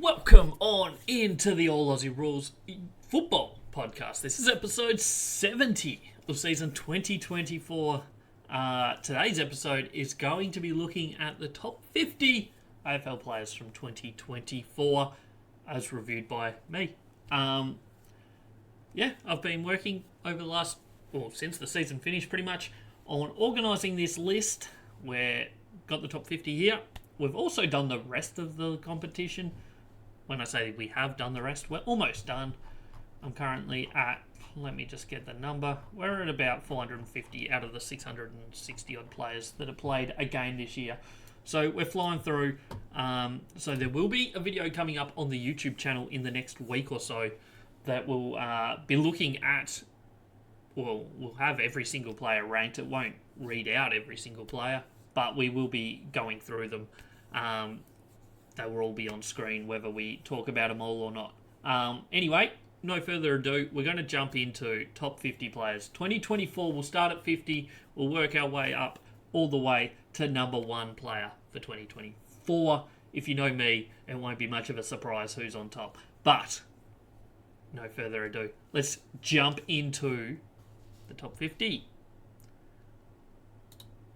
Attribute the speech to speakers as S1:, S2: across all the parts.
S1: Welcome on into the All Aussie Rules Football Podcast. This is episode 70 of season 2024. Today's episode is going to be looking at the top 50 AFL players from 2024 as reviewed by me. I've been working over the since the season finished pretty much, on organising this list. We've got the top 50 here. We've also done the rest of the competition. When I say we have done the rest, we're almost done. I'm currently at, let me just get the number, we're at about 450 out of the 660 odd players that have played a game this year. So we're flying through. So there will be a video coming up on the YouTube channel in the next week or so that will be looking at, well, we'll have every single player ranked. It won't read out every single player, but we will be going through them. They will all be on screen whether we talk about them all or not. Anyway, no further ado, we're going to jump into top 50 players. 2024, we'll start at 50. We'll work our way up all the way to number one player for 2024. If you know me, it won't be much of a surprise who's on top. But, no further ado, let's jump into the top 50.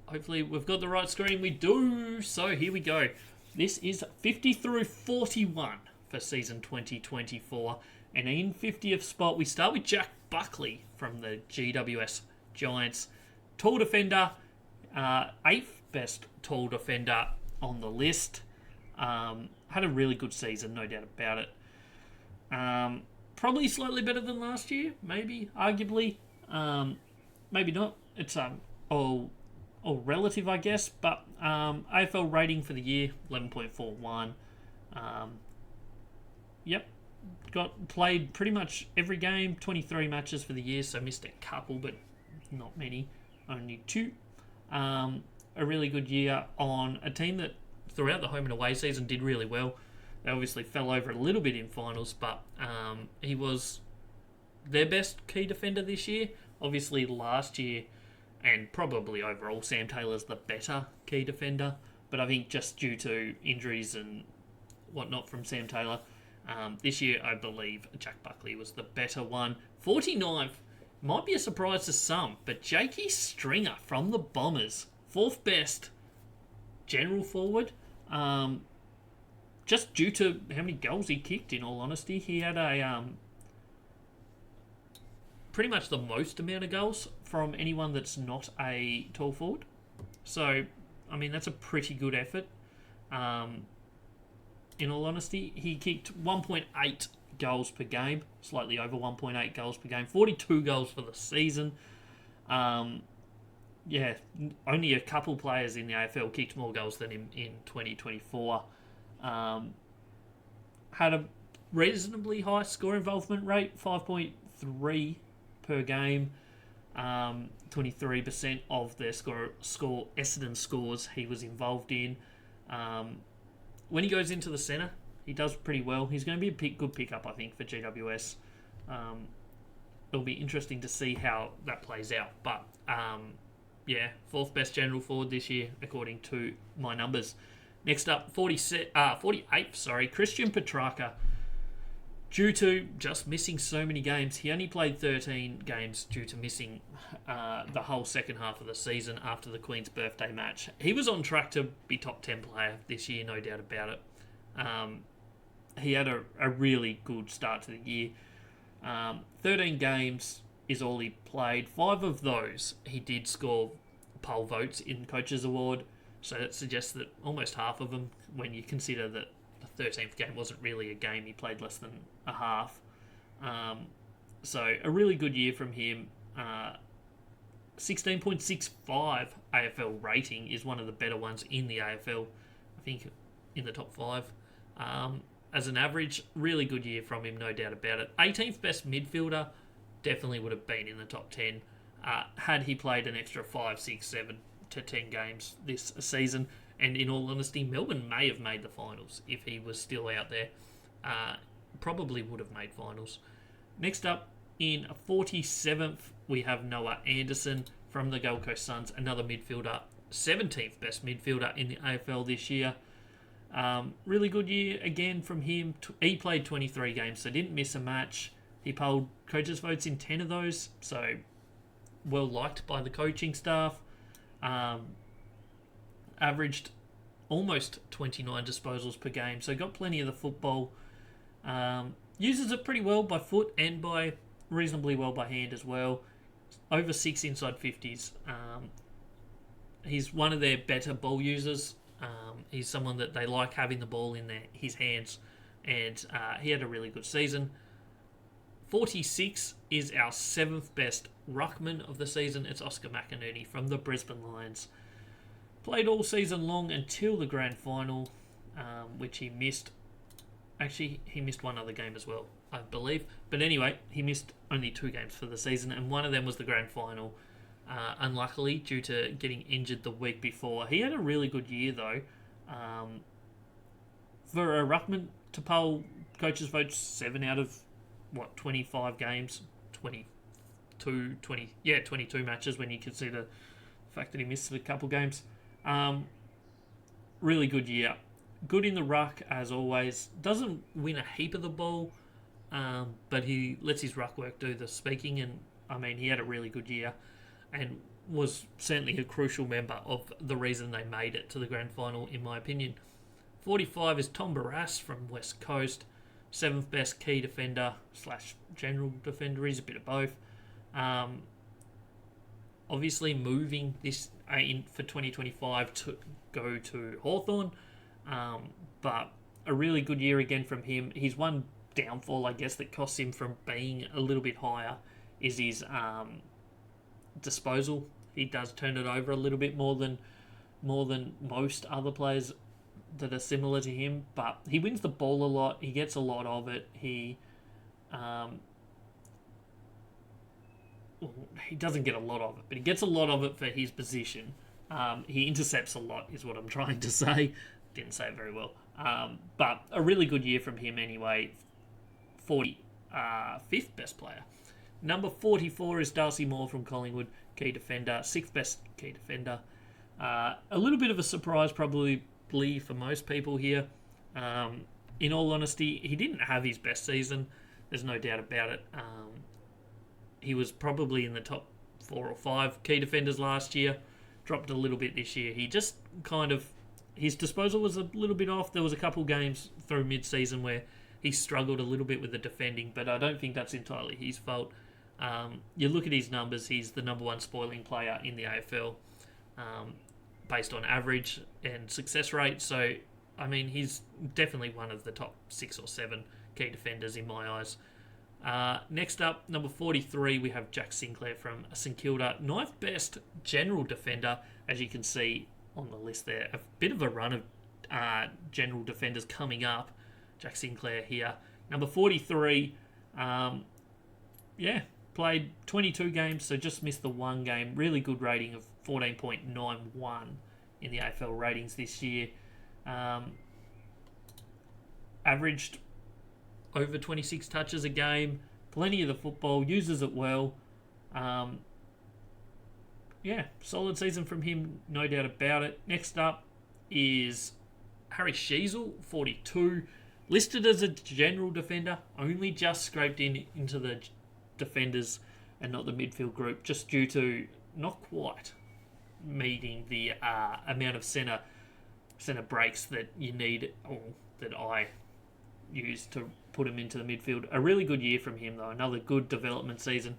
S1: Hopefully we've got the right screen. We do. So here we go. This is 50 through 41 for season 2024. And in 50th spot, we start with Jack Buckley from the GWS Giants. Tall defender, 8th best tall defender on the list. Had a really good season, no doubt about it. Probably slightly better than last year, maybe, arguably. Maybe not. It's all relative, I guess, but AFL rating for the year, 11.41. Played pretty much every game, 23 matches for the year, so missed a couple, but not many, only 2. A really good year on a team that throughout the home and away season did really well. They obviously fell over a little bit in finals, but he was their best key defender this year. Obviously last year, and probably overall, Sam Taylor's the better key defender. But I think just due to injuries and whatnot from Sam Taylor, this year I believe Jack Buckley was the better one. 49th, might be a surprise to some, but Jakey Stringer from the Bombers, 4th best general forward. Just due to how many goals he kicked, in all honesty. He had a pretty much the most amount of goals from anyone that's not a tall forward. So, I mean, that's a pretty good effort. In all honesty, he kicked 1.8 goals per game, slightly over 1.8 goals per game, 42 goals for the season. Only a couple players in the AFL kicked more goals than him in 2024. Had a reasonably high score involvement rate, 5.3 per game. 23% of their score Essendon scores he was involved in. When he goes into the centre, he does pretty well. He's going to be a good pickup, I think, for GWS. It'll be interesting to see how that plays out. But, 4th best general forward this year, according to my numbers. Next up, 48th, Christian Petrarca. Due to just missing so many games, he only played 13 games due to missing the whole second half of the season after the Queen's birthday match. He was on track to be top 10 player this year, no doubt about it. He had a really good start to the year. 13 games is all he played. 5 of those he did score poll votes in Coaches Award, so that suggests that almost half of them, when you consider that the 13th game wasn't really a game, he played less than a half. So a really good year from him. 16.65 AFL rating is one of the better ones in the AFL. I think in the top 5. As an average, really good year from him, no doubt about it. 18th best midfielder, definitely would have been in the top 10 had he played an extra 5, 6, 7 to 10 games this season. And in all honesty, Melbourne may have made the finals if he was still out there. Probably would have made finals. Next up, in 47th, we have Noah Anderson from the Gold Coast Suns, another midfielder, 17th best midfielder in the AFL this year. Really good year again from him. He played 23 games, so didn't miss a match. He polled coaches' votes in 10 of those, so well liked by the coaching staff. Averaged almost 29 disposals per game, so got plenty of the football. Uses it pretty well by foot and by reasonably well by hand as well. Over 6 inside 50s. He's one of their better ball users. He's someone that they like having the ball in his hands, and he had a really good season. 46 is our 7th best ruckman of the season. It's Oscar McInerney from the Brisbane Lions. Played all season long until the grand final, which he missed. Actually, he missed one other game as well, I believe. But anyway, he missed only 2 games for the season, and one of them was the grand final. Unluckily, due to getting injured the week before. He had a really good year, though. For a ruckman to poll coaches' votes 7 out of, 25 games? 22 matches when you consider the fact that he missed a couple games. Really good year. Good in the ruck, as always. Doesn't win a heap of the ball, but he lets his ruck work do the speaking, and, he had a really good year and was certainly a crucial member of the reason they made it to the grand final, in my opinion. 45 is Tom Barrass from West Coast, 7th best key defender / general defender. He's a bit of both. Obviously moving this for 2025 to go to Hawthorn, but a really good year again from him. His one downfall, I guess, that costs him from being a little bit higher is his disposal. He does turn it over a little bit more than most other players that are similar to him, but he wins the ball a lot. He gets a lot of it. He doesn't get a lot of it, but he gets a lot of it for his position. He intercepts a lot, is what I'm trying to say. Didn't say it very well. But a really good year from him anyway. 45th best player. Number 44 is Darcy Moore from Collingwood, key defender, 6th best key defender. A little bit of a surprise probably for most people here. In all honesty, he didn't have his best season. There's no doubt about it. He was probably in the top 4 or 5 key defenders last year. Dropped a little bit this year. He just his disposal was a little bit off. There was a couple games through mid-season where he struggled a little bit with the defending, but I don't think that's entirely his fault. You look at his numbers, he's the number 1 spoiling player in the AFL based on average and success rate. So, he's definitely one of the top 6 or 7 key defenders in my eyes. Next up, number 43, we have Jack Sinclair from St Kilda. 9th best general defender, as you can see on the list there. A bit of a run of general defenders coming up. Jack Sinclair here. Number 43, played 22 games, so just missed the 1 game. Really good rating of 14.91 in the AFL ratings this year. Averaged over 26 touches a game. Plenty of the football. Uses it well. Solid season from him, no doubt about it. Next up is Harry Sheasel, 42. Listed as a general defender, only just scraped into the defenders and not the midfield group, just due to not quite meeting the amount of centre breaks that you need, or that I use to put him into the midfield. A really good year from him, though. Another good development season.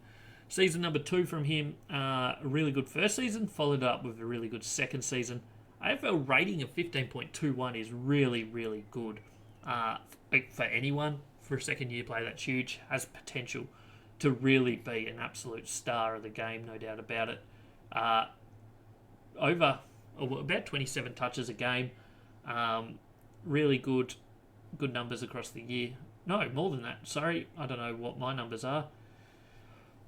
S1: Season number 2 from him, a really good first season, followed up with a really good second season. AFL rating of 15.21 is really, really good. For anyone, for a second year player, that's huge. Has potential to really be an absolute star of the game, no doubt about it. About 27 touches a game. Really good numbers across the year. No, more than that. Sorry, I don't know what my numbers are.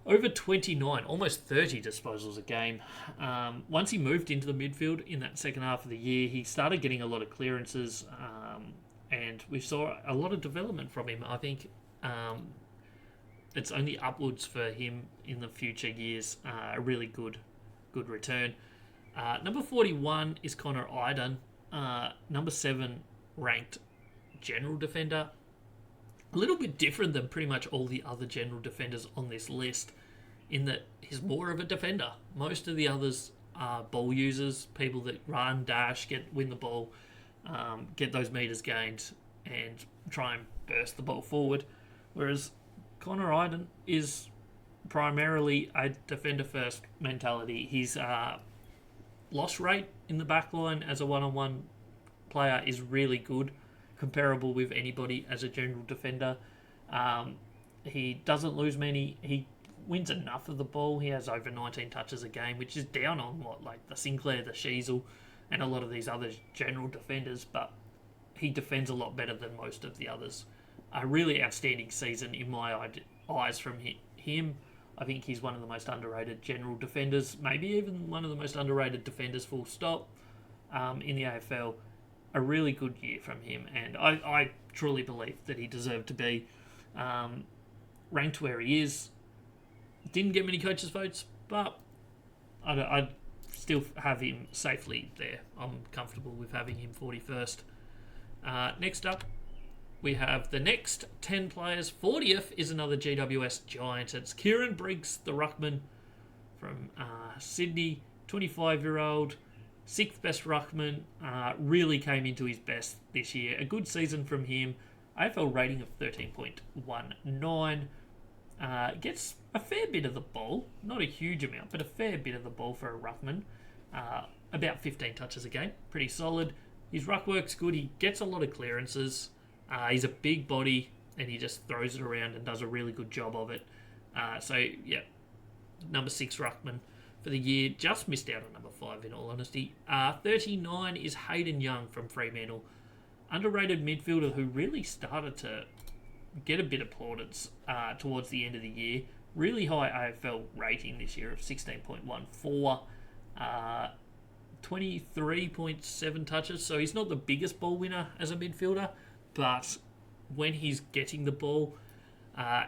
S1: Over 29, almost 30 disposals a game. Once he moved into the midfield in that second half of the year, he started getting a lot of clearances, and we saw a lot of development from him. I think it's only upwards for him in the future years. A really good return. Number 41 is Connor Idun. Number 7 ranked general defender. A little bit different than pretty much all the other general defenders on this list, in that he's more of a defender. Most of the others are ball users, people that run, dash, win the ball, get those meters gained, and try and burst the ball forward. Whereas Connor Iden is primarily a defender-first mentality. His loss rate in the back line as a one-on-one player is really good, comparable with anybody as a general defender. He doesn't lose many. He wins enough of the ball. He has over 19 touches a game, which is down on the Sinclair, the Sheasel, and a lot of these other general defenders, but he defends a lot better than most of the others. A really outstanding season in my eyes from him. I think he's one of the most underrated general defenders, maybe even one of the most underrated defenders full stop in the AFL. A really good year from him, and I truly believe that he deserved to be ranked where he is. Didn't get many coaches' votes, but I'd still have him safely there. I'm comfortable with having him 41st. Next up, we have the next 10 players. 40th is another GWS Giant. It's Kieran Briggs, the ruckman from Sydney, 25-year-old. 6th best ruckman, really came into his best this year. A good season from him. AFL rating of 13.19. Gets a fair bit of the ball. Not a huge amount, but a fair bit of the ball for a ruckman. About 15 touches a game. Pretty solid. His ruck work's good. He gets a lot of clearances. He's a big body, and he just throws it around and does a really good job of it. Number 6 ruckman for the year. Just missed out on number 5, in all honesty. 39 is Hayden Young from Fremantle. Underrated midfielder who really started to get a bit of plaudits towards the end of the year. Really high AFL rating this year of 16.14. 23.7 touches. So he's not the biggest ball winner as a midfielder, but when he's getting the ball,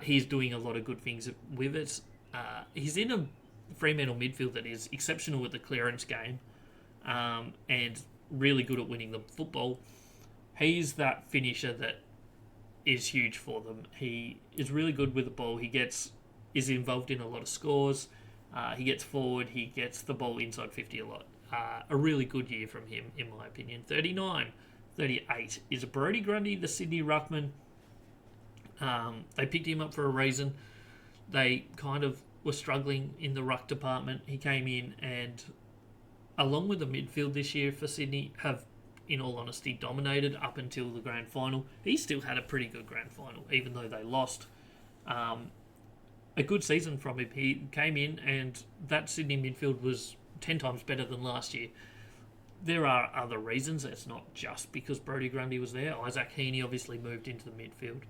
S1: he's doing a lot of good things with it. He's in a Fremantle midfield that is exceptional at the clearance game and really good at winning the football. He's that finisher that is huge for them. He is really good with the ball. He is involved in a lot of scores. He gets forward. He gets the ball inside 50 a lot. A really good year from him, in my opinion. 38 is Brodie Grundy, the Sydney ruckman. They picked him up for a reason. They kind of were struggling in the ruck department. He came in and, along with the midfield this year for Sydney, have, in all honesty, dominated up until the grand final. He still had a pretty good grand final, even though they lost. A good season from him. He came in and that Sydney midfield was 10 times better than last year. There are other reasons. It's not just because Brodie Grundy was there. Isaac Heaney obviously moved into the midfield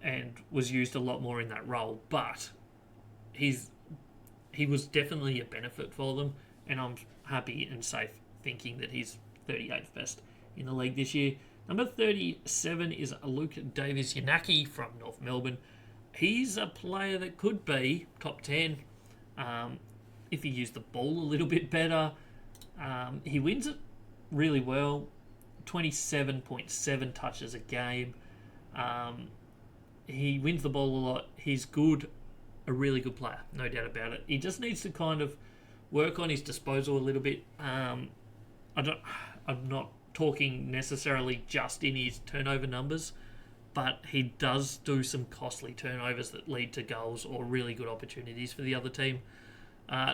S1: and was used a lot more in that role, but he was definitely a benefit for them, and I'm happy and safe thinking that he's 38th best in the league this year. Number 37 is Luke Davies-Yanaki from North Melbourne. He's a player that could be top 10 if he used the ball a little bit better. He wins it really well. 27.7 touches a game. He wins the ball a lot. He's good. A really good player, no doubt about it. He just needs to kind of work on his disposal a little bit. I'm not talking necessarily just in his turnover numbers, but he does do some costly turnovers that lead to goals or really good opportunities for the other team.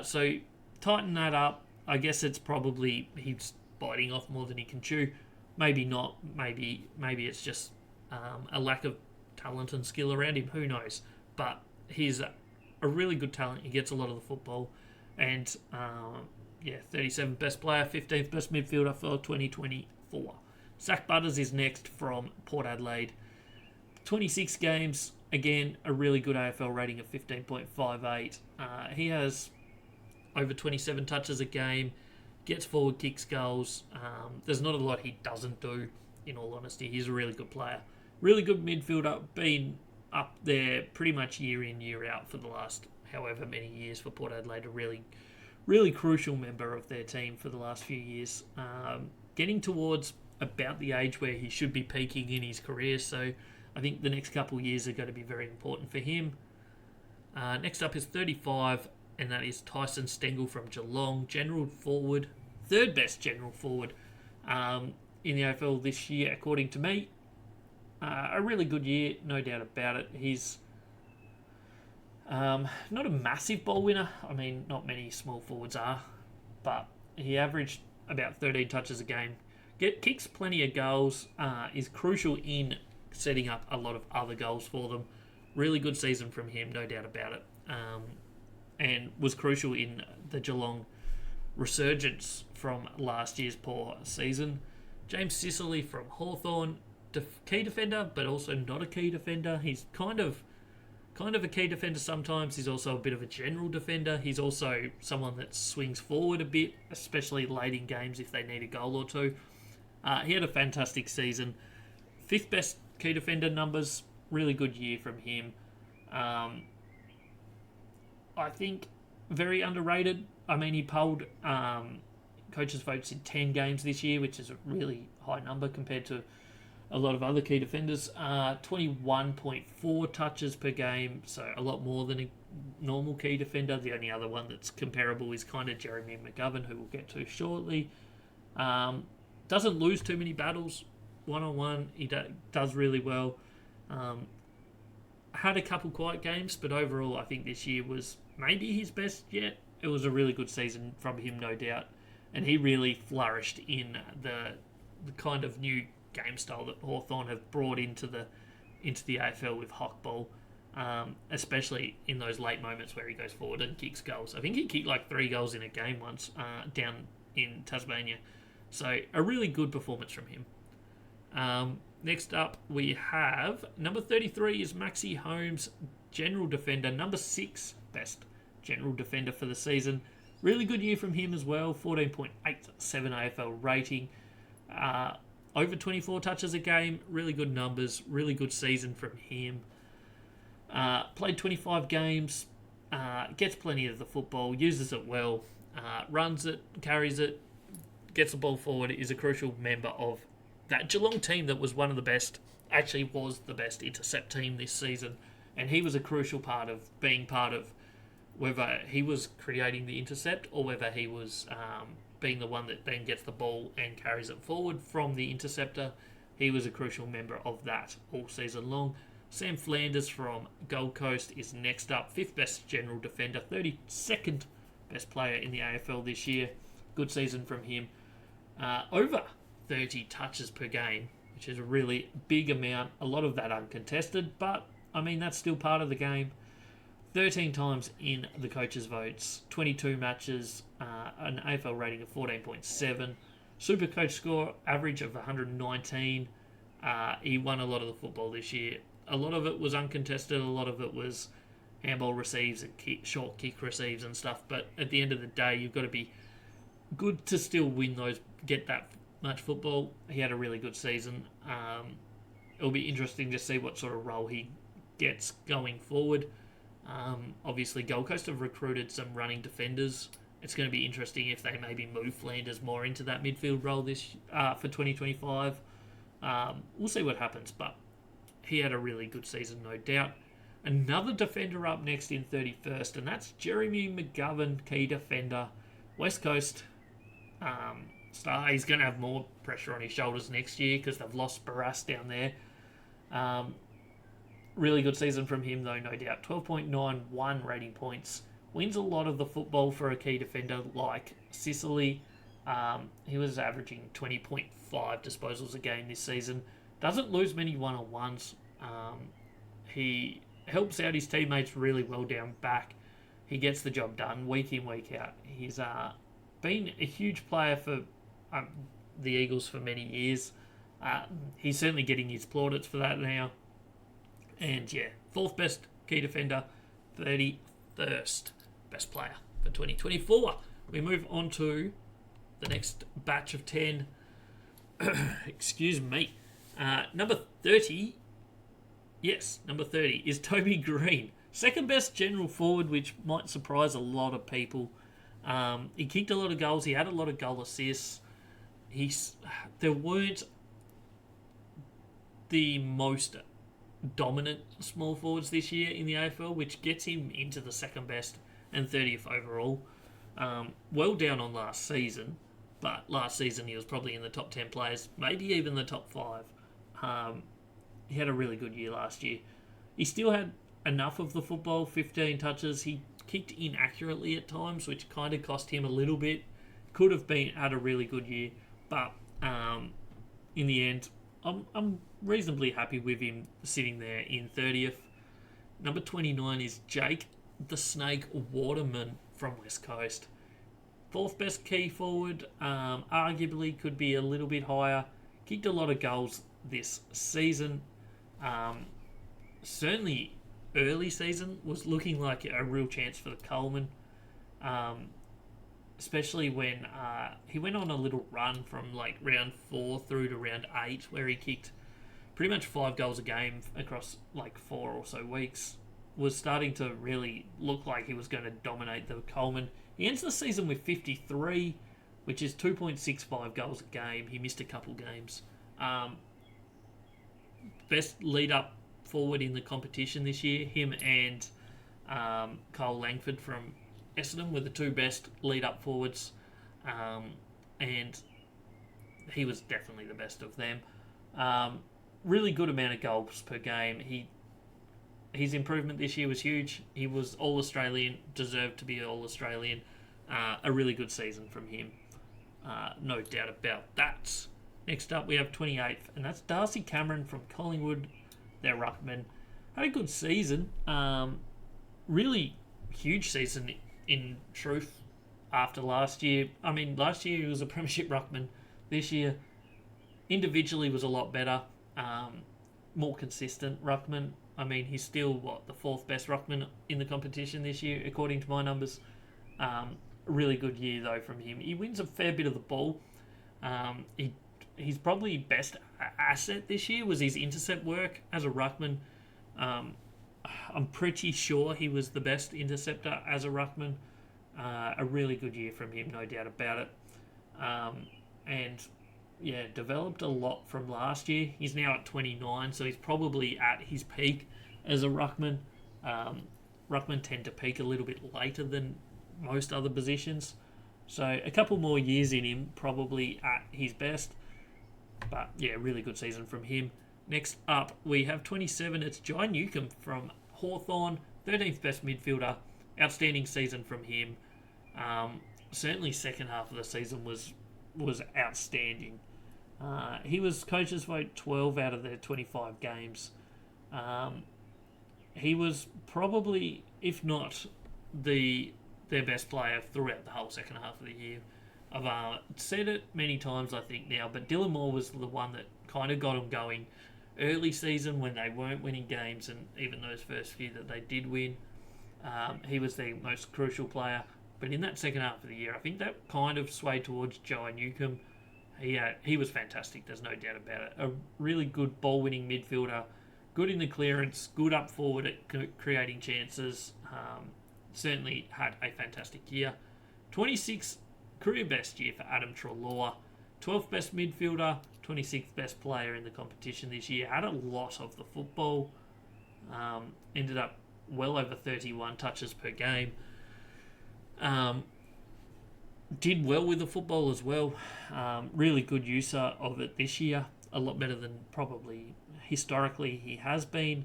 S1: So tighten that up. I guess it's probably he's biting off more than he can chew. Maybe not. Maybe it's just a lack of talent and skill around him. Who knows? But he's a really good talent. He gets a lot of the football. And 37th best player, 15th best midfielder for 2024. Zach Butters is next from Port Adelaide. 26 games. Again, a really good AFL rating of 15.58. He has over 27 touches a game, gets forward, kicks goals. There's not a lot he doesn't do, in all honesty. He's a really good player. Really good midfielder, been up there pretty much year in, year out for the last however many years for Port Adelaide. A really, really crucial member of their team for the last few years. Getting towards about the age where he should be peaking in his career. So I think the next couple of years are going to be very important for him. Next up is 35, and that is Tyson Stengel from Geelong, general forward, third best general forward in the AFL this year, according to me. A really good year, no doubt about it. He's not a massive ball winner. I mean, not many small forwards are, but he averaged about 13 touches a game. Kicks plenty of goals, is crucial in setting up a lot of other goals for them. Really good season from him, no doubt about it. And was crucial in the Geelong resurgence from last year's poor season. James Sicily from Hawthorn, key defender, but also not a key defender. He's kind of a key defender sometimes. He's also a bit of a general defender. He's also someone that swings forward a bit, especially late in games if they need a goal or two. He had a fantastic season. Fifth best key defender numbers. Really good year from him. I think very underrated. I mean, he polled coaches' votes in 10 games this year, which is a really high number compared to a lot of other key defenders. 21.4 touches per game, so a lot more than a normal key defender. The only other one that's comparable is kind of Jeremy McGovern, who we'll get to shortly. Doesn't lose too many battles one-on-one. He does really well. Had a couple quiet games, but overall I think this year was maybe his best yet. It was a really good season from him, no doubt. And he really flourished in the kind of new game style that Hawthorn have brought into the AFL with Hockball, especially in those late moments where he goes forward and kicks goals. I think he kicked like 3 goals in a game once down in Tasmania. So a really good performance from him. Next up, we have number 33 is Maxi Holmes, general defender, number 6 best general defender for the season. Really good year from him as well, 14.87 AFL rating. Over 24 touches a game, really good numbers, really good season from him. Played 25 games, gets plenty of the football, uses it well, runs it, carries it, gets the ball forward, is a crucial member of that Geelong team that was one of the best, actually was the best intercept team this season. And he was a crucial part of being part of whether he was creating the intercept or whether he was being the one that then gets the ball and carries it forward from the interceptor. He was a crucial member of that all season long. Sam Flanders from Gold Coast is next up. 5th best general defender, 32nd best player in the AFL this year. Good season from him. Over 30 touches per game, which is a really big amount. A lot of that uncontested, but I mean, that's still part of the game. 13 times in the coaches' votes, 22 matches, an AFL rating of 14.7, Super Coach score average of 119. He won a lot of the football this year. A lot of it was uncontested, a lot of it was handball receives and short kick receives and stuff, but at the end of the day, you've got to be good to still win those, get that much football. He had a really good season. It'll be interesting to see what sort of role he gets going forward. Obviously, Gold Coast have recruited some running defenders. It's going to be interesting if they maybe move Flanders more into that midfield role for 2025. We'll see what happens, but he had a really good season, no doubt. Another defender up next in 31st, and that's Jeremy McGovern, key defender, West Coast star. He's going to have more pressure on his shoulders next year because they've lost Barras down there. Really good season from him, though, no doubt. 12.91 rating points. Wins a lot of the football for a key defender like Sicily. He was averaging 20.5 disposals a game this season. Doesn't lose many one-on-ones. He helps out his teammates really well down back. He gets the job done week in, week out. He's been a huge player for the Eagles for many years. He's certainly getting his plaudits for that now. And yeah, 4th best key defender, 31st best player for 2024. We move on to the next batch of 10. Excuse me. Number 30. Yes, number 30 is Toby Green. 2nd best general forward, which might surprise a lot of people. He kicked a lot of goals. He had a lot of goal assists. there weren't the most dominant small forwards this year in the AFL, which gets him into the second best and 30th overall. Well down on last season, but last season he was probably in the top 10 players, maybe even the top 5. He had a really good year last year. He still had enough of the football, 15 touches. He kicked inaccurately at times, which kind of cost him a little bit. Could have had a really good year, but in the end, I'm reasonably happy with him sitting there in 30th. Number 29 is Jake the Snake Waterman from West Coast. 4th best key forward, arguably could be a little bit higher. Kicked a lot of goals this season. Certainly early season was looking like a real chance for the Coleman. Especially when he went on a little run from like round 4 through to round 8, where he kicked pretty much 5 goals a game across like 4 or so weeks. Was starting to really look like he was going to dominate the Coleman. He ends the season with 53, which is 2.65 goals a game. He missed a couple games. Best lead-up forward in the competition this year. Him and Cole Langford from Essendon were the 2 best lead-up forwards. And he was definitely the best of them. Really good amount of goals per game. His improvement this year was huge. He was All-Australian, deserved to be All-Australian. A really good season from him. No doubt about that. Next up, we have 28th, and that's Darcy Cameron from Collingwood. Their ruckman. Had a good season. Really huge season, in truth, after last year. I mean, last year he was a premiership ruckman. This year, individually was a lot better. More consistent ruckman. I mean, he's still, the 4th best ruckman in the competition this year, according to my numbers. Really good year, though, from him. He wins a fair bit of the ball. His probably best asset this year was his intercept work as a ruckman. I'm pretty sure he was the best interceptor as a ruckman. A really good year from him, no doubt about it. And yeah, developed a lot from last year. He's now at 29, so he's probably at his peak as a ruckman. Ruckmen tend to peak a little bit later than most other positions. So a couple more years in him, probably at his best. But yeah, really good season from him. Next up, we have 27. It's Jai Newcombe from Hawthorn, 13th best midfielder. Outstanding season from him. Certainly second half of the season was outstanding. He was coach's vote 12 out of their 25 games. He was probably, if not their best player throughout the whole second half of the year. I've said it many times, I think, now, but Dylan Moore was the one that kind of got them going early season when they weren't winning games, and even those first few that they did win. He was the most crucial player. But in that second half of the year, I think that kind of swayed towards Jai Newcombe. He was fantastic, there's no doubt about it. A really good ball-winning midfielder, good in the clearance, good up forward at creating chances. Certainly had a fantastic year. 26 career best year for Adam Treloar. 12th best midfielder, 26th best player in the competition this year. Had a lot of the football. Ended up well over 31 touches per game. Did well with the football as well. Really good user of it this year. A lot better than probably historically he has been.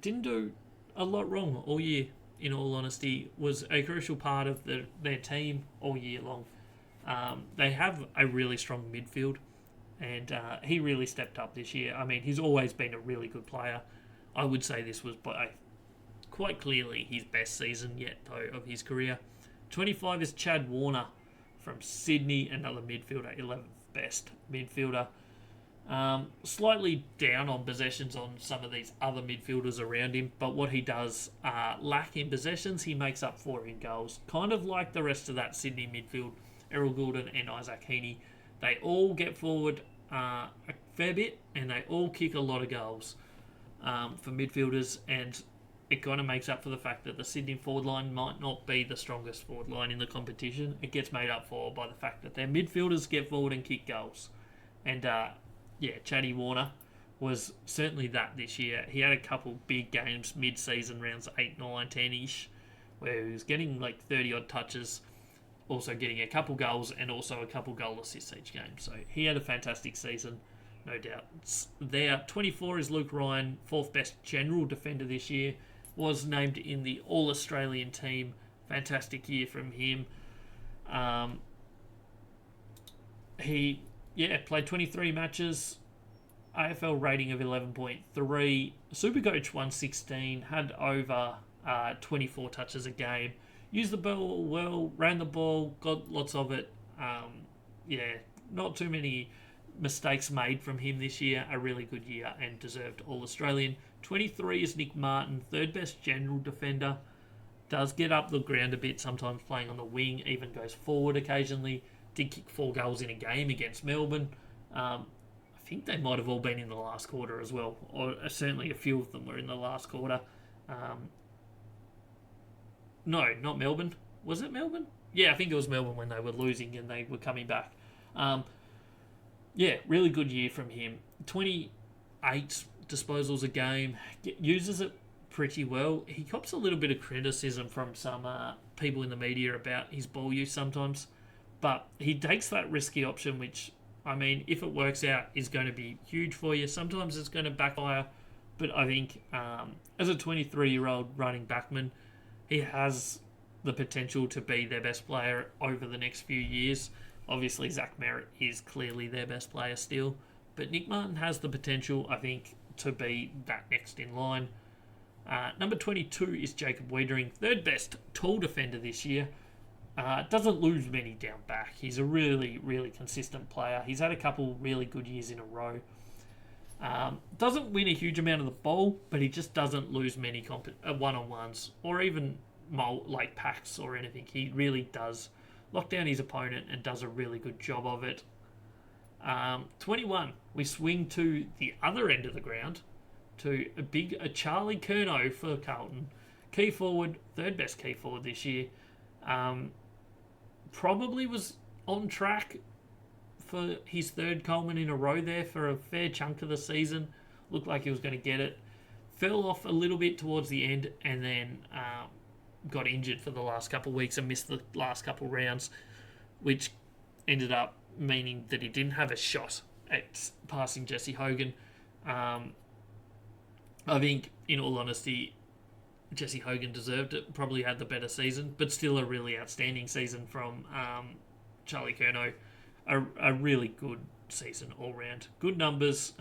S1: Didn't do a lot wrong all year, in all honesty. Was a crucial part of their team all year long. They have a really strong midfield, and he really stepped up this year. I mean, he's always been a really good player. I would say this was quite clearly his best season yet, though, of his career. 25 is Chad Warner from Sydney, another midfielder, 11th best midfielder. Slightly down on possessions on some of these other midfielders around him, but what he does lack in possessions, he makes up for in goals. Kind of like the rest of that Sydney midfield, Errol Goulden and Isaac Heaney. They all get forward a fair bit, and they all kick a lot of goals for midfielders, and it kind of makes up for the fact that the Sydney forward line might not be the strongest forward line in the competition. It gets made up for by the fact that their midfielders get forward and kick goals. And, Chatty Warner was certainly that this year. He had a couple big games mid-season, rounds 8, 9, 10-ish, where he was getting like 30-odd touches, also getting a couple goals and also a couple goal assists each game. So he had a fantastic season, no doubt. There, 24 is Luke Ryan, 4th best general defender this year, was named in the All-Australian team. Fantastic year from him. He played 23 matches, AFL rating of 11.3, Supercoach 116, had over 24 touches a game, used the ball well, ran the ball, got lots of it. Not too many mistakes made from him this year. A really good year and deserved All-Australian. 23 is Nick Martin, 3rd best general defender. Does get up the ground a bit, sometimes playing on the wing, even goes forward occasionally. Did kick 4 goals in a game against Melbourne. I think they might have all been in the last quarter as well, or certainly a few of them were in the last quarter. No, not Melbourne. Was it Melbourne? Yeah, I think it was Melbourne when they were losing and they were coming back. Really good year from him. 28 disposals a game. Uses it pretty well. He cops a little bit of criticism from some people in the media about his ball use sometimes. But he takes that risky option, which, I mean, if it works out, is going to be huge for you. Sometimes it's going to backfire. But I think as a 23-year-old running backman, he has the potential to be their best player over the next few years. Obviously, Zach Merritt is clearly their best player still. But Nick Martin has the potential, I think, to be that next in line. Number 22 is Jacob Wiedering, 3rd best tall defender this year. Doesn't lose many down back. He's a really, really consistent player. He's had a couple really good years in a row. Doesn't win a huge amount of the ball, but he just doesn't lose many one-on-ones or even packs or anything. He really does lock down his opponent and does a really good job of it. 21, we swing to the other end of the ground to a Charlie Curnow for Carlton. Key forward, 3rd best key forward this year. Probably was on track for his 3rd Coleman in a row there for a fair chunk of the season. Looked like he was going to get it. Fell off a little bit towards the end and then got injured for the last couple of weeks and missed the last couple of rounds, which ended up meaning that he didn't have a shot at passing Jesse Hogan. I think, in all honesty, Jesse Hogan deserved it, probably had the better season, but still a really outstanding season from Charlie Curnow. A really good season all round. Good numbers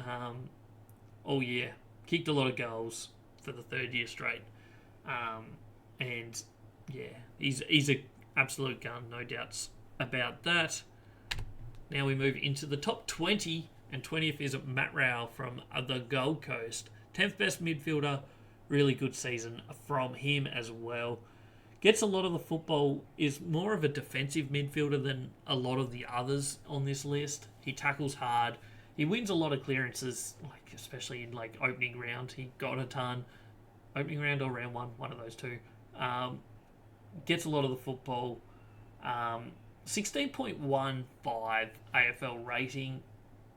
S1: all year. Kicked a lot of goals for the 3rd year straight. He's an absolute gun, no doubts about that. Now we move into the top 20, and 20th is Matt Rowell from the Gold Coast. 10th best midfielder. Really good season from him as well. Gets a lot of the football, is more of a defensive midfielder than a lot of the others on this list. He tackles hard. He wins a lot of clearances, especially in opening round. He got a ton. Opening round or round one of those two. Gets a lot of the football. 16.15 AFL rating.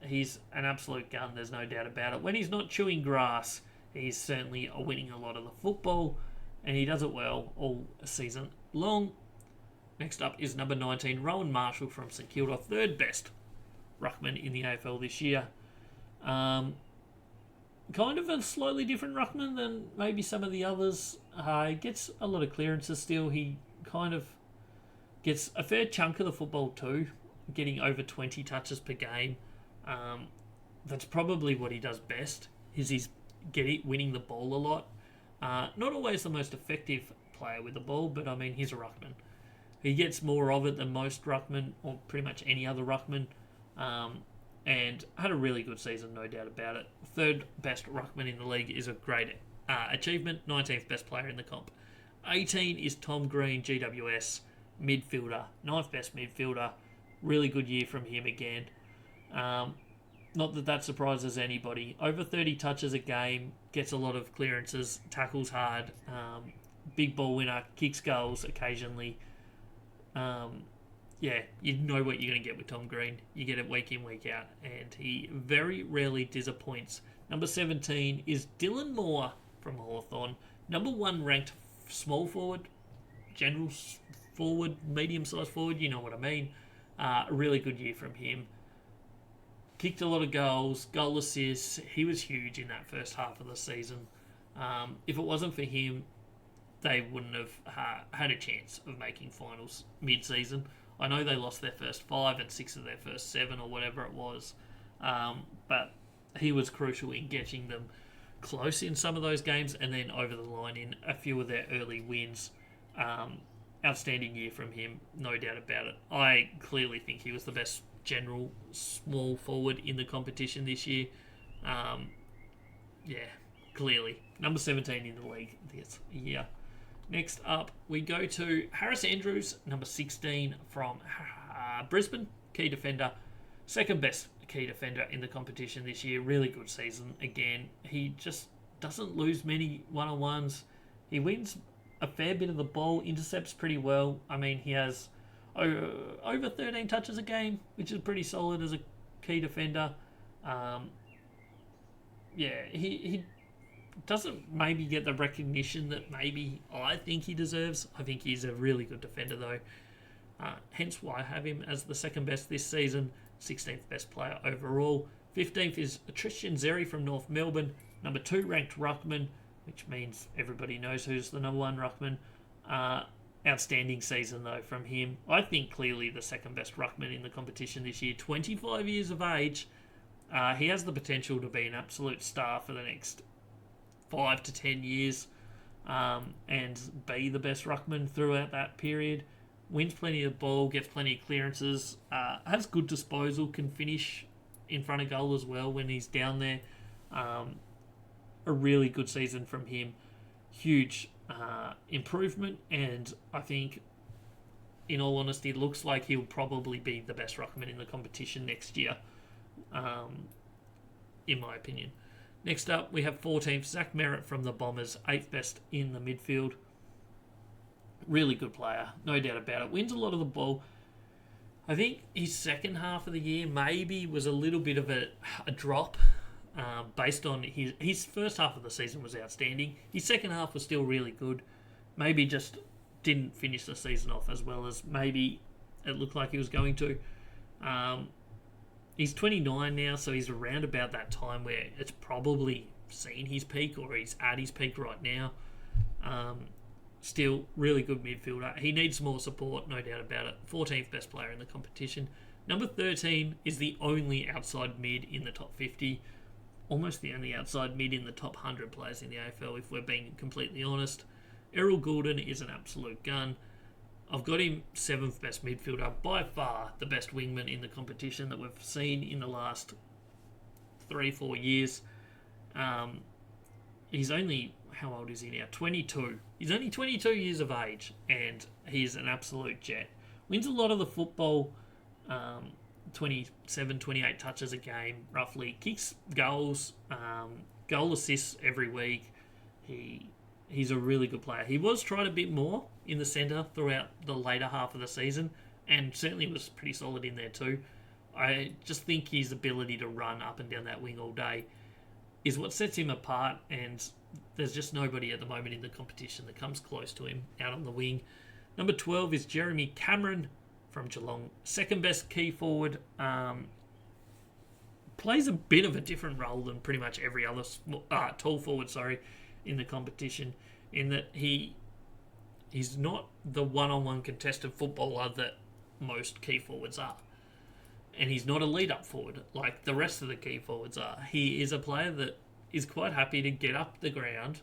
S1: He's an absolute gun, there's no doubt about it. When he's not chewing grass, he's certainly winning a lot of the football, and he does it well all season long. Next up is number 19, Rowan Marshall from St Kilda, 3rd best ruckman in the AFL this year. Kind of a slightly different ruckman than maybe some of the others. He gets a lot of clearances still. He kind of gets a fair chunk of the football too, getting over 20 touches per game. That's probably what he does best, is he's winning the ball a lot. Not always the most effective player with the ball, but I mean, he's a ruckman. He gets more of it than most ruckmen, or pretty much any other ruckman, and had a really good season, no doubt about it. 3rd best ruckman in the league is a great achievement. 19th best player in the comp. 18 is Tom Green, GWS, midfielder. 9th best midfielder. Really good year from him again. Not that that surprises anybody. Over 30 touches a game, gets a lot of clearances, tackles hard, big ball winner, kicks goals occasionally. Yeah, you know what you're going to get with Tom Green. You get it week in, week out, and he very rarely disappoints. Number 17 is Dylan Moore from Hawthorn. Number 1 ranked small forward, general forward, medium-sized forward, you know what I mean. A really good year from him. Kicked a lot of goals, goal assists. He was huge in that first half of the season. If it wasn't for him, they wouldn't have had a chance of making finals mid-season. I know they lost their first 5 and 6 of their first 7 or whatever it was, but he was crucial in getting them close in some of those games and then over the line in a few of their early wins. Outstanding year from him, no doubt about it. I clearly think he was the best general small forward in the competition this year. Yeah, clearly. Number 17 in the league this year. Next up, we go to Harris Andrews, number 16 from Brisbane, key defender. Second best key defender in the competition this year. Really good season again. He just doesn't lose many one-on-ones. He wins a fair bit of the ball, intercepts pretty well. I mean, he has over 13 touches a game, which is pretty solid as a key defender. He doesn't maybe get the recognition that maybe I think he deserves. I think he's a really good defender, though. Hence why I have him as the second best this season, 16th best player overall. 15th is Tristan Zeri from North Melbourne, number 2 ranked ruckman, which means everybody knows who's the number 1 ruckman. Outstanding season, though, from him. I think clearly the second best ruckman in the competition this year. 25 years of age. He has the potential to be an absolute star for the next 5 to 10 years and be the best ruckman throughout that period. Wins plenty of ball, gets plenty of clearances, has good disposal, can finish in front of goal as well when he's down there. A really good season from him. Huge improvement, and I think, in all honesty, it looks like he'll probably be the best ruckman in the competition next year, in my opinion. Next up, we have 14th, Zach Merritt from the Bombers, 8th best in the midfield. Really good player, no doubt about it. Wins a lot of the ball. I think his second half of the year maybe was a little bit of a drop based on his first half of the season was outstanding. His second half was still really good. Maybe just didn't finish the season off as well as maybe it looked like he was going to. He's 29 now, so he's around about that time where it's probably seen his peak or he's at his peak right now. Still, really good midfielder. He needs more support, no doubt about it. 14th best player in the competition. Number 13 is the only outside mid in the top 50. Almost the only outside mid in the top 100 players in the AFL, if we're being completely honest. Errol Goulden is an absolute gun. I've got him 7th best midfielder, by far the best wingman in the competition that we've seen in the last 3-4 years. He's only, how old is he now? 22. He's only 22 years of age, and he's an absolute jet. Wins a lot of the football, 27, 28 touches a game, roughly. Kicks goals, goal assists every week. He's a really good player. He was tried a bit more in the centre throughout the later half of the season, and certainly was pretty solid in there too. I just think his ability to run up and down that wing all day is what sets him apart, and there's just nobody at the moment in the competition that comes close to him out on the wing. Number 12 is Jeremy Cameron from Geelong. Second best key forward. Plays a bit of a different role than pretty much every other tall forward, in the competition, in that he's not the one-on-one contested footballer that most key forwards are. And he's not a lead-up forward like the rest of the key forwards are. He is a player that is quite happy to get up the ground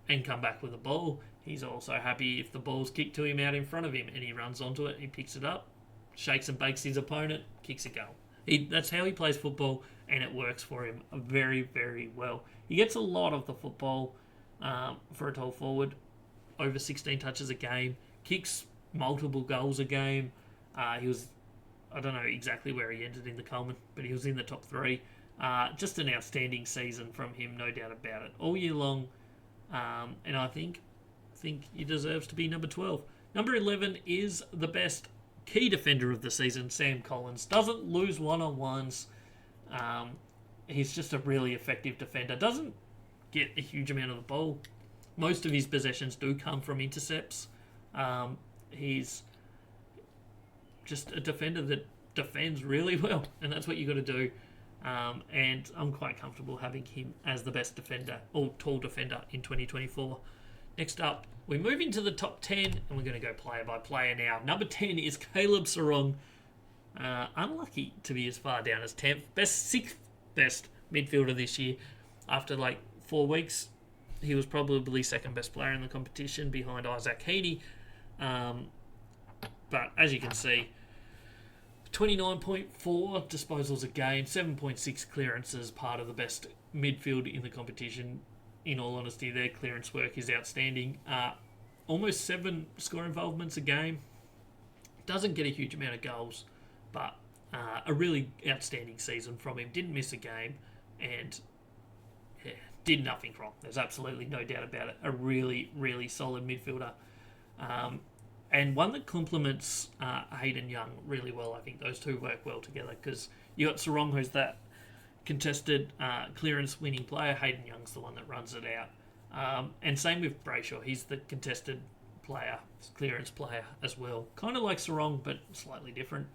S1: and come back with the ball. He's also happy if the ball's kicked to him out in front of him and he runs onto it, he picks it up, shakes and bakes his opponent, kicks a goal. That's how he plays football, and it works for him very, very well. He gets a lot of the football for a tall forward, over 16 touches a game, kicks multiple goals a game. He was, I don't know exactly where he ended in the Coleman, but he was in the top 3. Just an outstanding season from him, no doubt about it, all year long. And I think he deserves to be number 12. Number 11 is the best key defender of the season, Sam Collins. Doesn't lose one-on-ones. He's just a really effective defender. Doesn't get a huge amount of the ball. Most of his possessions do come from intercepts. He's just a defender that defends really well, and that's what you got to do. And I'm quite comfortable having him as the best defender, or tall defender, in 2024. Next up, we move into the top 10, and we're going to go player by player now. Number 10 is Caleb Sarong. Unlucky to be as far down as 10th. Sixth best midfielder this year. After 4 weeks, he was probably second best player in the competition behind Isaac Heaney. But as you can see, 29.4 disposals a game, 7.6 clearances, part of the best midfield in the competition. In all honesty, their clearance work is outstanding. Almost 7 score involvements a game. Doesn't get a huge amount of goals, but a really outstanding season from him. Didn't miss a game, and did nothing wrong. There's absolutely no doubt about it. A really, really solid midfielder. And one that complements Hayden Young really well. I think those two work well together, because you got Sarong, who's that contested clearance winning player. Hayden Young's the one that runs it out. And same with Brayshaw. He's the contested player, clearance player as well. Kind of like Sarong, but slightly different.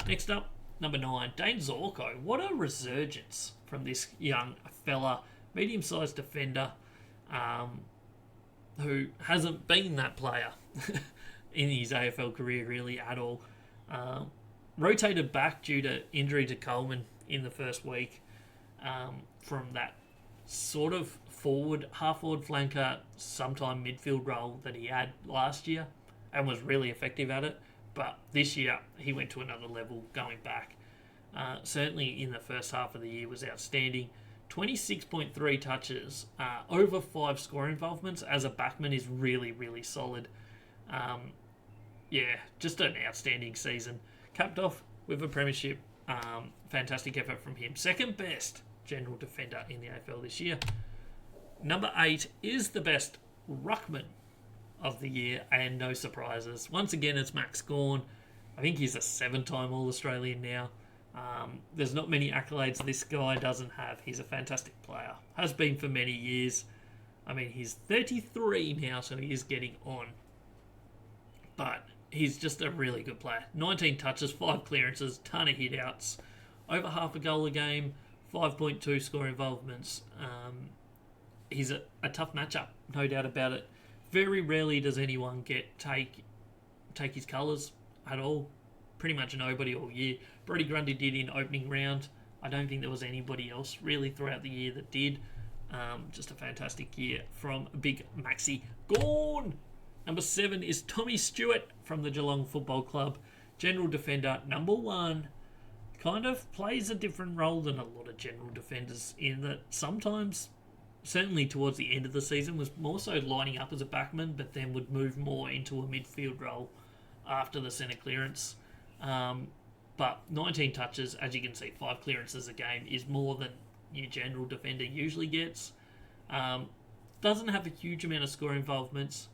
S1: Next up, number 9, Dane Zorko. What a resurgence from this young fella, medium-sized defender, who hasn't been that player in his AFL career really at all. Rotated back due to injury to Coleman in the first week, from that sort of half-forward flanker, sometime midfield role that he had last year, and was really effective at it. But this year, he went to another level going back. Certainly in the first half of the year was outstanding. 26.3 touches, over 5 score involvements as a backman is really, really solid. Just an outstanding season. Capped off with a premiership. Fantastic effort from him. Second best general defender in the AFL this year. Number 8 is the best ruckman of the year, and no surprises. Once again, it's Max Gawn. I think he's a 7-time All-Australian now. There's not many accolades this guy doesn't have. He's a fantastic player. Has been for many years. I mean, he's 33 now, so he is getting on. But he's just a really good player. 19 touches, 5 clearances, ton of hit-outs. Over half a goal a game, 5.2 score involvements. He's a tough matchup, no doubt about it. Very rarely does anyone take his colours at all. Pretty much nobody all year. Brodie Grundy did in opening round. I don't think there was anybody else really throughout the year that did. Just a fantastic year from Big Maxi Gawn. Number 7 is Tommy Stewart from the Geelong Football Club. General defender, number 1. Kind of plays a different role than a lot of general defenders, in that sometimes, certainly towards the end of the season, was more so lining up as a backman, but then would move more into a midfield role after the centre clearance. But 19 touches, as you can see, 5 clearances a game is more than your general defender usually gets. Doesn't have a huge amount of score involvements,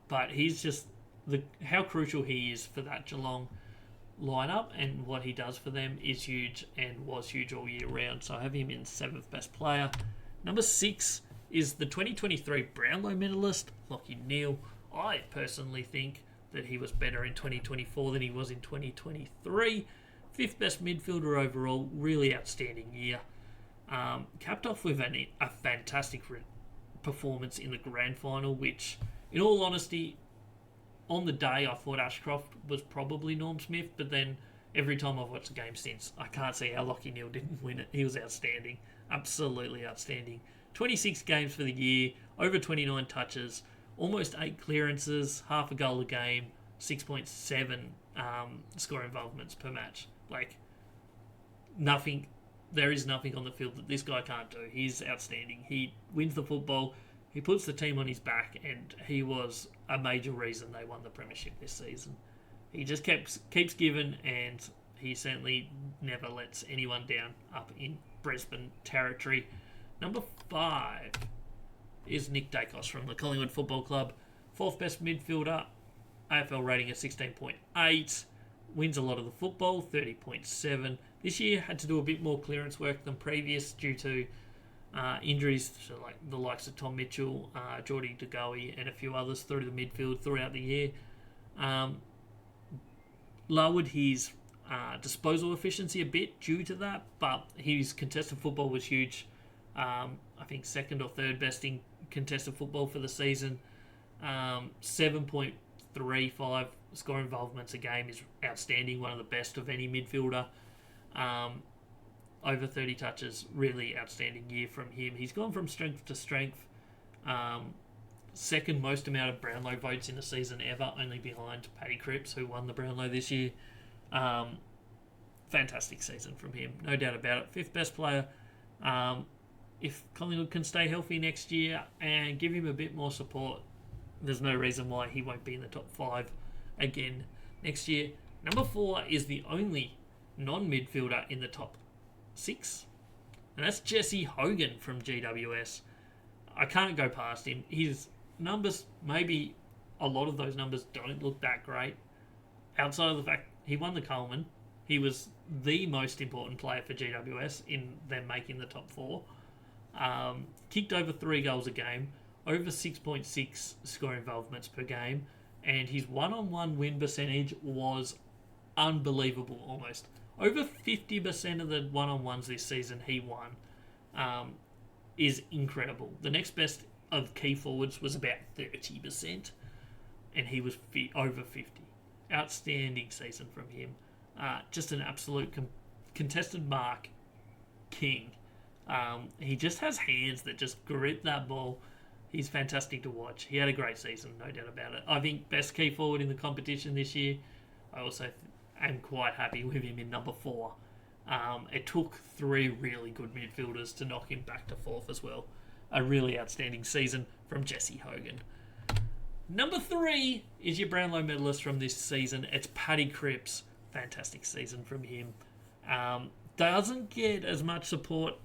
S1: but he's just how crucial he is for that Geelong lineup, and what he does for them is huge and was huge all year round. So I have him in 7th best player. Number 6 is the 2023 Brownlow medalist, Lachie Neale. I personally think that he was better in 2024 than he was in 2023. 5th best midfielder overall, really outstanding year. Capped off with a fantastic performance in the grand final, which, in all honesty, on the day I thought Ashcroft was probably Norm Smith, but then every time I've watched the game since, I can't see how Lachie Neale didn't win it. He was outstanding. Absolutely outstanding. 26 games for the year, over 29 touches, almost 8 clearances, half a goal a game, 6.7 score involvements per match. Nothing. There is nothing on the field that this guy can't do. He's outstanding. He wins the football. He puts the team on his back, and he was a major reason they won the premiership this season. He just keeps giving, and he certainly never lets anyone down up in Brisbane territory. Number 5 is Nick Dacos from the Collingwood Football Club. 4th best midfielder, AFL rating of 16.8. Wins a lot of the football, 30.7. This year had to do a bit more clearance work than previous due to injuries, so like the likes of Tom Mitchell, Geordie DeGoey, and a few others through the midfield throughout the year. Lowered his disposal efficiency a bit due to that, but his contested football was huge. I think 2nd or 3rd best in contested football for the season. 7.35 score involvements a game is outstanding, one of the best of any midfielder. Over 30 touches, really outstanding year from him. He's gone from strength to strength. 2nd most amount of Brownlow votes in a season ever, only behind Paddy Cripps, who won the Brownlow this year. Fantastic season from him, no doubt about it. 5th best player. If Collingwood can stay healthy next year and give him a bit more support, there's no reason why he won't be in the top 5 again next year. Number 4 is the only non-midfielder in the top 6, and that's Jesse Hogan from GWS. I can't go past him. His numbers, maybe a lot of those numbers don't look that great. Outside of the fact he won the Coleman, he was the most important player for GWS in them making the top 4. Kicked over 3 goals a game, over 6.6 score involvements per game, and his one-on-one win percentage was unbelievable almost. Over 50% of the one-on-ones this season he won is incredible. The next best of key forwards was about 30%, and he was over 50. Outstanding season from him. Just an absolute contested mark king. He just has hands that just grip that ball. He's fantastic to watch. He had a great season, no doubt about it. I think best key forward in the competition this year. I also am quite happy with him in number 4. It took 3 really good midfielders to knock him back to 4th as well. A really outstanding season from Jesse Hogan. Number 3 is your Brownlow medalist from this season. It's Paddy Cripps. Fantastic season from him. Doesn't get as much support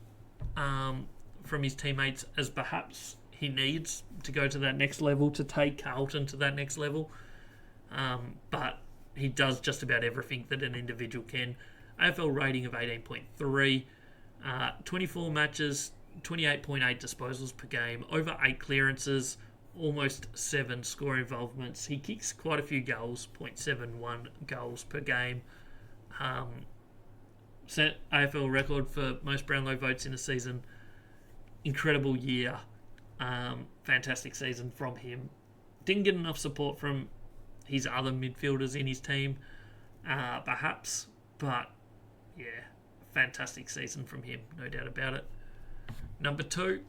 S1: from his teammates as perhaps he needs to go to that next level, to take Carlton to that next level. But he does just about everything that an individual can. AFL rating of 18.3, 24 matches, 28.8 disposals per game, over 8 clearances, almost 7 score involvements. He kicks quite a few goals, 0.71 goals per game. Set AFL record for most Brownlow votes in a season. Incredible year. Fantastic season from him. Didn't get enough support from his other midfielders in his team, perhaps, but yeah, fantastic season from him, no doubt about it. Number 2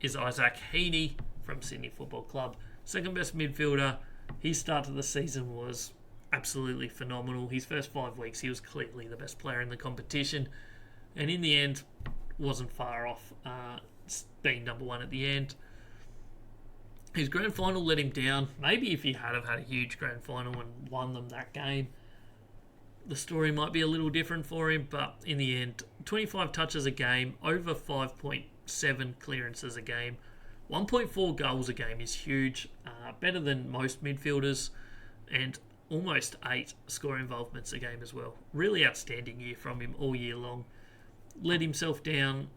S1: is Isaac Heaney from Sydney Football Club. 2nd best midfielder. His start to the season was absolutely phenomenal. His first 5 weeks, he was clearly the best player in the competition, and in the end, wasn't far off being number 1 at the end. His grand final let him down. Maybe if he had have had a huge grand final and won them that game, the story might be a little different for him, but in the end, 25 touches a game, over 5.7 clearances a game, 1.4 goals a game is huge, better than most midfielders, and almost 8 score involvements a game as well. Really outstanding year from him all year long. Let himself down,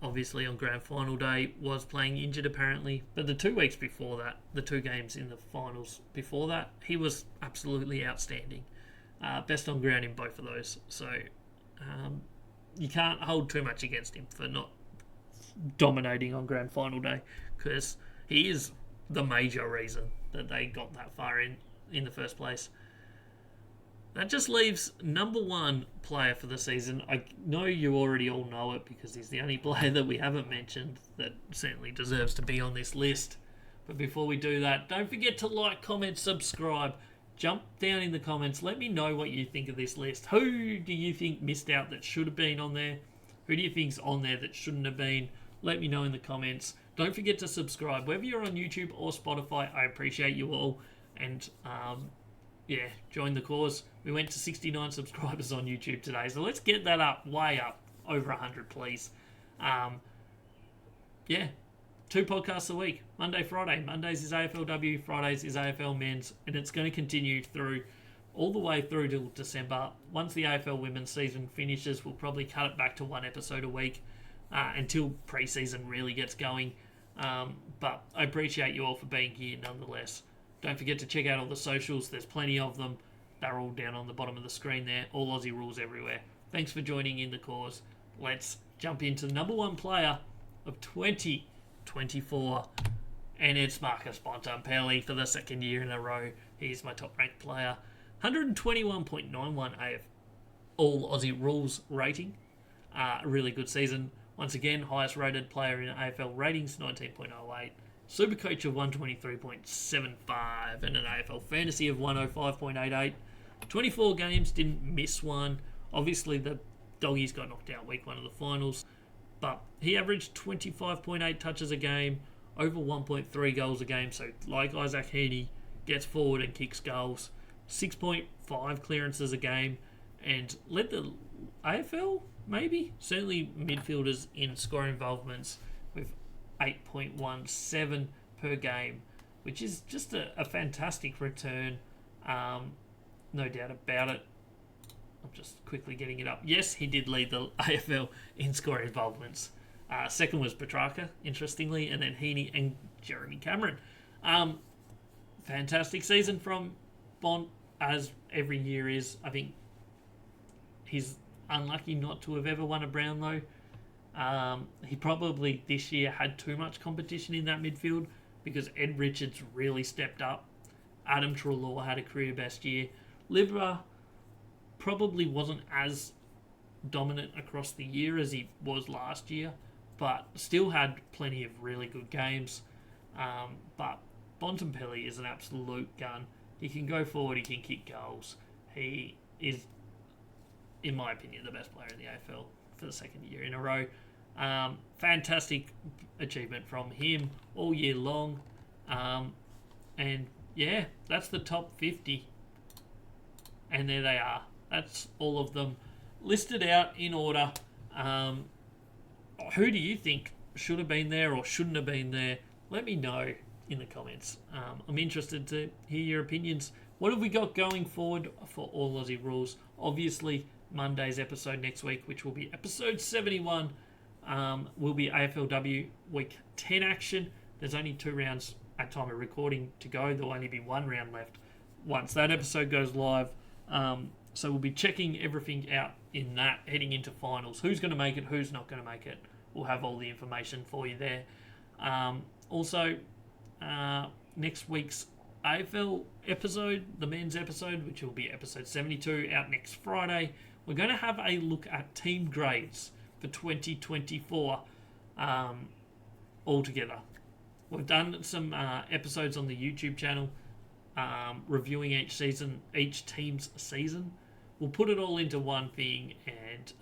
S1: obviously, on grand final day, was playing injured apparently, but the 2 weeks before that, the 2 games in the finals before that, he was absolutely outstanding. Best on ground in both of those, so you can't hold too much against him for not dominating on grand final day, because he is the major reason that they got that far in the first place. That just leaves number 1 player for the season. I know you already all know it because he's the only player that we haven't mentioned that certainly deserves to be on this list. But before we do that, don't forget to like, comment, subscribe. Jump down in the comments. Let me know what you think of this list. Who do you think missed out that should have been on there? Who do you think's on there that shouldn't have been? Let me know in the comments. Don't forget to subscribe. Whether you're on YouTube or Spotify, I appreciate you all. And join the cause. We went to 69 subscribers on YouTube today, so let's get that up, way up, over 100, please. Yeah, 2 podcasts a week, Monday, Friday. Mondays is AFLW, Fridays is AFL Men's, and it's going to continue through all the way through till December. Once the AFL Women's season finishes, we'll probably cut it back to 1 episode a week until pre-season really gets going. But I appreciate you all for being here nonetheless. Don't forget to check out all the socials. There's plenty of them. They're all down on the bottom of the screen there. All Aussie rules everywhere. Thanks for joining in the cause. Let's jump into the number 1 player of 2024. And it's Marcus Bontempelli for the 2nd year in a row. He's my top ranked player. 121.91 AF All Aussie Rules rating. A really good season. Once again, highest rated player in AFL ratings, 19.08. Supercoach of 123.75 and an AFL Fantasy of 105.88. 24 games, didn't miss one. Obviously, the Doggies got knocked out week 1 of the finals, but he averaged 25.8 touches a game, over 1.3 goals a game. So, like Isaac Heaney, gets forward and kicks goals. 6.5 clearances a game, and led the AFL, maybe? Certainly midfielders in scoring involvements with 8.17 per game, which is just a fantastic return. No doubt about it. I'm just quickly getting it up. Yes, he did lead the AFL in scoring involvements. Second was Petrarca, interestingly, and then Heaney and Jeremy Cameron. Fantastic season from Bont, as every year is. I think he's unlucky not to have ever won a Brownlow. He probably this year had too much competition in that midfield because Ed Richards really stepped up. Adam Treloar had a career best year. Libra probably wasn't as dominant across the year as he was last year, but still had plenty of really good games. But Bontempelli is an absolute gun. He can go forward, he can kick goals. He is, in my opinion, the best player in the AFL for the 2nd year in a row. Fantastic achievement from him all year long. And yeah, that's the top 50. And there they are. That's all of them listed out in order. Who do you think should have been there or shouldn't have been there? Let me know in the comments. I'm interested to hear your opinions. What have we got going forward for All Aussie Rules? Obviously, Monday's episode next week, which will be episode 71, will be AFLW Week 10 action. There's only 2 rounds at time of recording to go. There'll only be 1 round left once that episode goes live. So we'll be checking everything out in that, heading into finals. Who's going to make it, who's not going to make it. We'll have all the information for you there. Also, next week's AFL episode, the men's episode, which will be episode 72, out next Friday. We're going to have a look at team grades for 2024 altogether. We've done some episodes on the YouTube channel reviewing each team's season. We'll put it all into one thing, and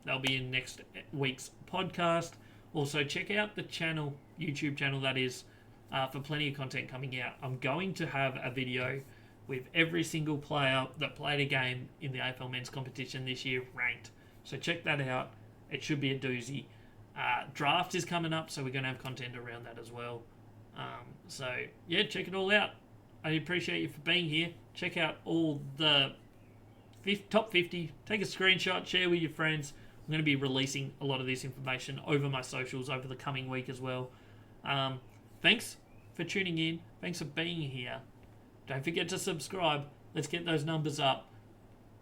S1: they'll be in next week's podcast. Also, check out the channel, YouTube channel that is, for plenty of content coming out. I'm going to have a video with every single player that played a game in the AFL men's competition this year ranked. So check that out. It should be a doozy. Draft is coming up, so we're going to have content around that as well. Check it all out. I appreciate you for being here. Check out all the top 50. Take a screenshot, share with your friends. I'm going to be releasing a lot of this information over my socials over the coming week as well. Thanks for tuning in. Thanks for being here. Don't forget to subscribe. Let's get those numbers up.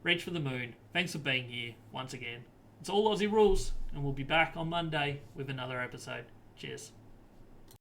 S1: Reach for the moon. Thanks for being here once again. It's All Aussie Rules, and we'll be back on Monday with another episode. Cheers.